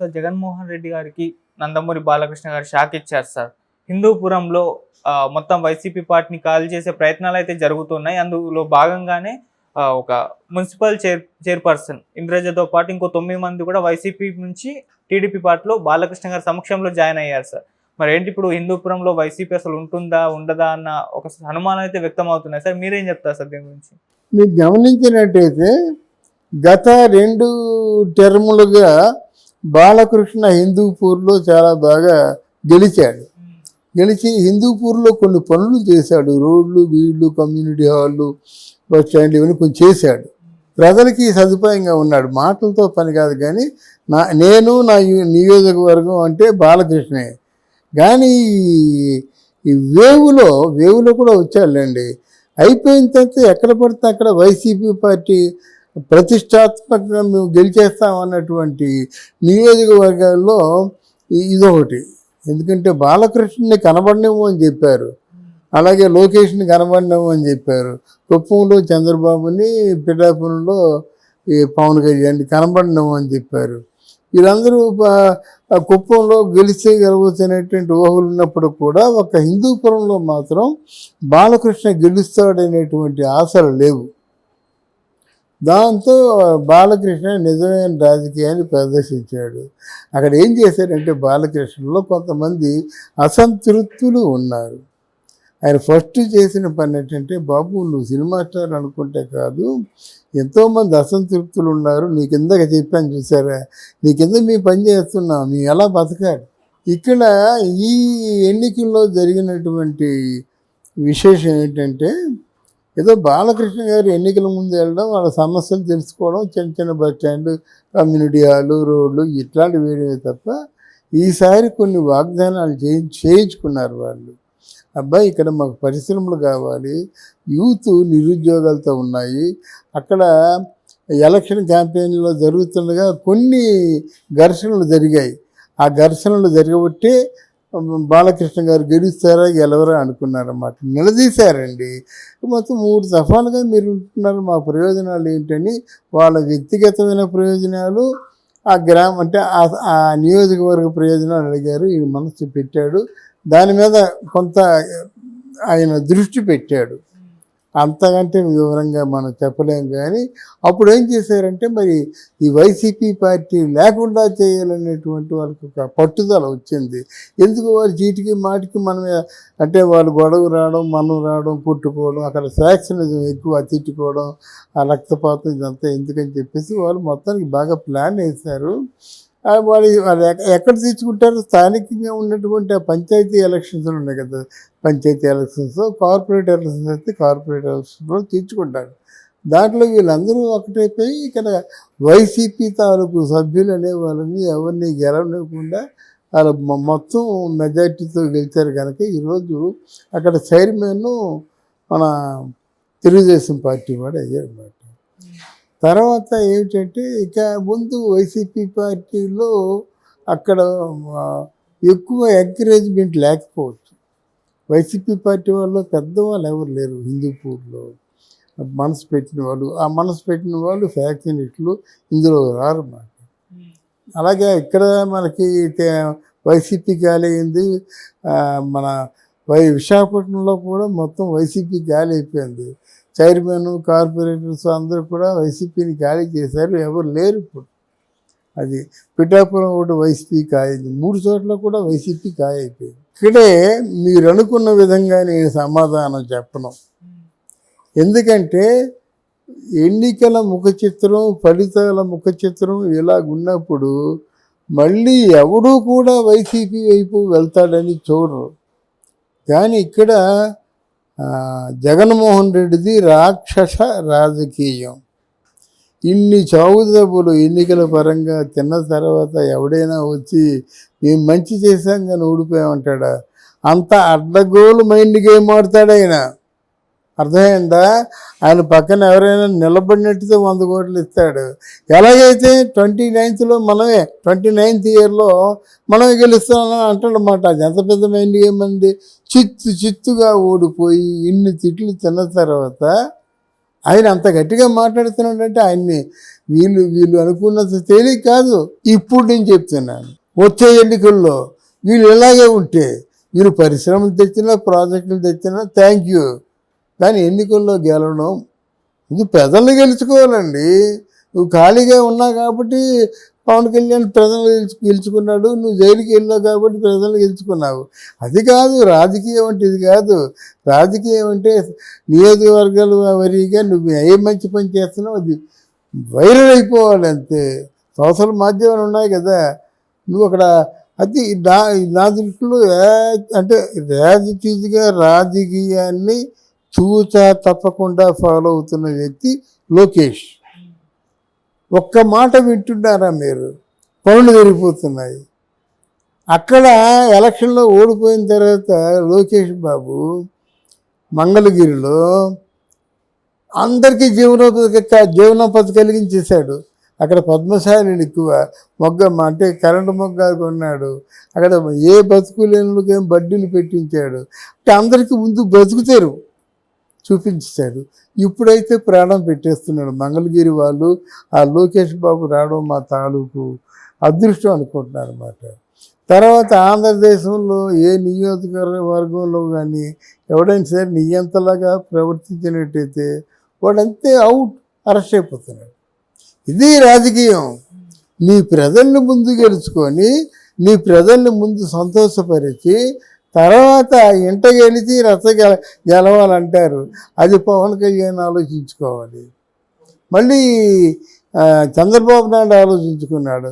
Sir Jaganmohan Reddy గారికి నందమూరి బాలకృష్ణ గారు shock ఇచ్చారు సార్. హిందూపురంలో మొత్తం వైసీపీ పార్టీని ఖాళీ చేసే ప్రయత్నాలు అయితే జరుగుతున్నాయి. అందులో భాగంగానే ఒక మున్సిపల్ చైర్పర్సన్ ఇంద్రజతో పాటు ఇంకో 9 మంది కూడా వైసీపీ నుంచి టీడీపీ పార్టీలో బాలకృష్ణ గారి సమక్షంలో జాయిన్ అయ్యారు సార్. మరి ఏంటి ఇప్పుడు హిందూపురంలో వైసీపీ అసలు ఉంటుందా ఉండదా అన్న ఒక అనుమానం అయితే వ్యక్తం అవుతున్నాయి సార్. మీరేం చెప్తారు సార్ దీని గురించి? మీరు గమనించినట్టయితే గత 2 టర్ములుగా బాలకృష్ణ హిందూపూర్లో చాలా బాగా గెలిచి హిందూపూర్లో కొన్ని పనులు చేశాడు. రోడ్లు, వీళ్ళు, కమ్యూనిటీ హాళ్ళు, బస్ స్టాండ్లు ఇవన్నీ కొంచెం చేశాడు. ప్రజలకి సదుపాయంగా ఉన్నాడు. మాటలతో పని కాదు. కానీ నా నియోజకవర్గం అంటే బాలకృష్ణే. కానీ ఈ వేవులో కూడా వచ్చాడులేండి. అయిపోయిన తర్వాత ఎక్కడ పడితే అక్కడ వైసీపీ పార్టీ ప్రతిష్టాత్మకంగా మేము గెలిచేస్తామన్నటువంటి నియోజకవర్గాల్లో ఇదొకటి. ఎందుకంటే బాలకృష్ణని కనబడనేమో అని చెప్పారు, అలాగే లోకేష్ని కనబడనేమో అని చెప్పారు. కుప్పంలో చంద్రబాబుని, పిఠాపురంలో ఈ పవన్ కళ్యాణ్ని కనబడనేమో అని చెప్పారు. వీళ్ళందరూ కుప్పంలో గెలిచేయగలుగుతున్నటువంటి ఊహలు ఉన్నప్పుడు కూడా ఒక హిందూపురంలో మాత్రం బాలకృష్ణ గెలుస్తాడనేటువంటి ఆశలు లేవు. దాంతో బాలకృష్ణ నిజమైన రాజకీయాన్ని ప్రదర్శించాడు. అక్కడ ఏం చేశారంటే బాలకృష్ణలో కొంతమంది అసంతృప్తులు ఉన్నారు. ఆయన ఫస్ట్ చేసిన పని ఏంటంటే, బాబు నువ్వు సినిమా స్టార్ అనుకుంటే కాదు, ఎంతోమంది అసంతృప్తులు ఉన్నారు. నీ కిందక చెప్పాను చూసారా, నీ కింద మేము పని చేస్తున్నాం, మేము ఎలా బతకాలి. ఇక్కడ ఈ ఎన్నికల్లో జరిగినటువంటి విశేషం ఏంటంటే, ఏదో బాలకృష్ణ గారు ఎన్నికల ముందు వెళ్ళడం, వాళ్ళ సమస్యలు తెలుసుకోవడం, చిన్న బస్ స్టాండ్, కమ్యూనిటీ హాలు, రోడ్లు ఇట్లాంటి వేయడమే తప్ప ఈసారి కొన్ని వాగ్దానాలు చేయించుకున్నారు వాళ్ళు. అబ్బాయి ఇక్కడ మాకు పరిశ్రమలు కావాలి, యూత్ నిరుద్యోగాలతో ఉన్నాయి. అక్కడ ఎలక్షన్ క్యాంపెయిన్లో జరుగుతుండగా కొన్ని ఘర్షణలు జరిగాయి. ఆ ఘర్షణలు జరగబట్టే బాలకృష్ణ గారు గెలుస్తారా గెలవరా అనుకున్నారన్నమాట. నిలదీశారండి. మొత్తం 3 దఫాలుగా మీరు ఉంటున్నారు, మా ప్రయోజనాలు ఏంటని వాళ్ళ వ్యక్తిగతమైన ప్రయోజనాలు, ఆ గ్రామం అంటే ఆ నియోజకవర్గ ప్రయోజనాలు అడిగారు. ఈయన మనసు పెట్టాడు, దాని మీద కొంత ఆయన దృష్టి పెట్టాడు. అంతకంటే వివరంగా మనం చెప్పలేం. కానీ అప్పుడు ఏం చేశారంటే, మరి ఈ వైసీపీ పార్టీ లేకుండా చేయాలనేటువంటి వాళ్ళకి ఒక పట్టుదల వచ్చింది. ఎందుకు వారు చీటికి మాటికి మనమే అంటే వాళ్ళు గొడవ రావడం, మనం రావడం, కొట్టుకోవడం, అక్కడ ఫ్యాక్షనిజం ఎక్కువ, తిట్టుకోవడం, ఆ రక్తపాతం ఇదంతా ఎందుకని చెప్పేసి వాళ్ళు మొత్తానికి బాగా ప్లాన్ వేశారు. వాళ్ళు ఎక్కడ తెచ్చుకుంటారు, స్థానికంగా ఉన్నటువంటి ఆ పంచాయతీ ఎలక్షన్స్ ఉన్నాయి కదా, పంచాయతీ ఎలక్షన్స్, కార్పొరేట్ ఎలక్షన్స్ అయితే కార్పొరేట్ ఎలక్షన్స్లో తెచ్చుకుంటారు. దాంట్లో వీళ్ళందరూ ఒకటైపోయి ఇక్కడ వైసీపీ తాలూకు సభ్యులు అనే వాళ్ళని ఎవరిని గెలవలేకుండా వాళ్ళ మొత్తం మెజార్టీతో గెలిచారు. కనుక ఈరోజు అక్కడ చైర్మన్ మన తెలుగుదేశం పార్టీ వాడు అయ్యారు అన్నమాట. తర్వాత ఏమిటంటే, ఇక ముందు వైసీపీ పార్టీలో అక్కడ ఎక్కువ ఎంకరేజ్మెంట్ లేకపోవచ్చు. వైసీపీ పార్టీ వాళ్ళు పెద్దవాళ్ళు ఎవరు లేరు హిందూపూర్లో మనసు పెట్టిన వాళ్ళు. ఆ మనసు పెట్టిన వాళ్ళు ఫ్యాక్షనిస్టులు ఇందులో రారన్నమాట. అలాగే ఇక్కడ మనకి వైసీపీ గాలి అయింది. మన విశాఖపట్నంలో కూడా మొత్తం వైసీపీ గాలి అయిపోయింది. చైర్మన్, కార్పొరేటర్స్ అందరూ కూడా వైసీపీని ఖాళీ చేశారు, ఎవరు లేరు ఇప్పుడు. అది పిఠాపురం ఒకటి వైసీపీ కాయింది, 3 చోట్ల కూడా వైసీపీ అయిపోయింది. ఇక్కడే మీరు అనుకున్న విధంగా నేను సమాధానం చెప్పను. ఎందుకంటే ఎన్నికల ముఖ చిత్రం, ఫలితాల ముఖ చిత్రం ఇలాగున్నప్పుడు మళ్ళీ ఎవడూ కూడా వైసీపీ వైపు వెళ్తాడని చూడరు. కానీ ఇక్కడ జగన్మోహన్ రెడ్డిది రాక్షస రాజకీయం. ఇన్ని చావుదెబ్బలు ఎన్నికల పరంగా తిన్న తర్వాత ఎవడైనా వచ్చి మేము మంచి చేశాం కానీ ఓడిపోయామంటాడా? అంత అడ్డగోలు మైండ్ గేమ్ ఆడతాడు ఆయన. అర్థమైందా? ఆయన పక్కన ఎవరైనా నిలబడినట్టుతో 100 కోట్లు ఇస్తాడు. ఎలాగైతే 29th మనమే 29th ఇయర్లో మనమే గెలుస్తామని అంటాడన్నమాట. అది ఎంత పెద్ద మైండ్ గేమ్ అండి. చిత్తుగా ఓడిపోయి ఇన్ని తిట్లు తిన్న తర్వాత ఆయన అంత గట్టిగా మాట్లాడుతున్నాడంటే ఆయన్ని వీళ్ళు అనుకున్నంత తేలిక కాదు. ఇప్పుడు నేను చెప్తున్నాను, వచ్చే ఎన్నికల్లో వీళ్ళు ఇలాగే ఉంటే వీళ్ళు పరిశ్రమలు తెచ్చినా ప్రాజెక్టులు తెచ్చినా థ్యాంక్ యూ, కానీ ఎన్నికల్లో గెలవడం ఇది ప్రజల్ని గెలుచుకోవాలండి. నువ్వు ఖాళీగా ఉన్నావు కాబట్టి పవన్ కళ్యాణ్ ప్రజలు గెలుచుకున్నాడు, నువ్వు జైలుకి వెళ్ళావు కాబట్టి ప్రజలు గెలుచుకున్నావు. అది కాదు రాజకీయం అంటే, ఇది కాదు రాజకీయం అంటే. నియోజకవర్గాలు వరిగా నువ్వు ఏ మంచి పని చేస్తున్నావు అది వైరల్ అయిపోవాలి అంతే. సోషల్ మాధ్యమాలు ఉన్నాయి కదా, నువ్వు అక్కడ అది నా దృష్టిలో అంటే యాజిటీజ్గా రాజకీయాన్ని చూచా తప్పకుండా ఫాలో అవుతున్న వ్యక్తి లోకేష్. ఒక్క మాట వింటున్నారా మీరు? పనులు పెరిగిపోతున్నాయి. అక్కడ ఎలక్షన్లో ఓడిపోయిన తర్వాత లోకేష్ బాబు మంగళగిరిలో అందరికీ జీవనోపాధి కలిగించేశాడు. అక్కడ పద్మశాలిని ఎక్కువ అంటే కరెంటు మొగ్గ కొన్నాడు. అక్కడ ఏ బతుకు లేనుకేం బడ్డీలు పెట్టించాడు. అంటే అందరికీ ముందు బతుకుతారు చూపించాడు. ఇప్పుడైతే ప్రాణం పెట్టేస్తున్నాడు. మంగళగిరి వాళ్ళు ఆ లోకేష్ బాబు రావడం మా తాలూకు అదృష్టం అనుకుంటున్నారు అన్నమాట. తర్వాత ఆంధ్రదేశంలో ఏ నియోజకవర్గంలో కానీ ఎవడైనా సరే నియంతలాగా ప్రవర్తించినట్టయితే వాడంతే అవుట్, అరెస్ట్ అయిపోతున్నాడు. ఇది రాజకీయం. నీ ప్రజల్ని ముందు గెలుచుకొని నీ ప్రజల్ని ముందు సంతోషపరిచి తర్వాత ఇంట గెలిచి గెలవాలంటారు. అది పవన్ కళ్యాణ్ ఆలోచించుకోవాలి. మళ్ళీ చంద్రబాబు నాయుడు ఆలోచించుకున్నాడు.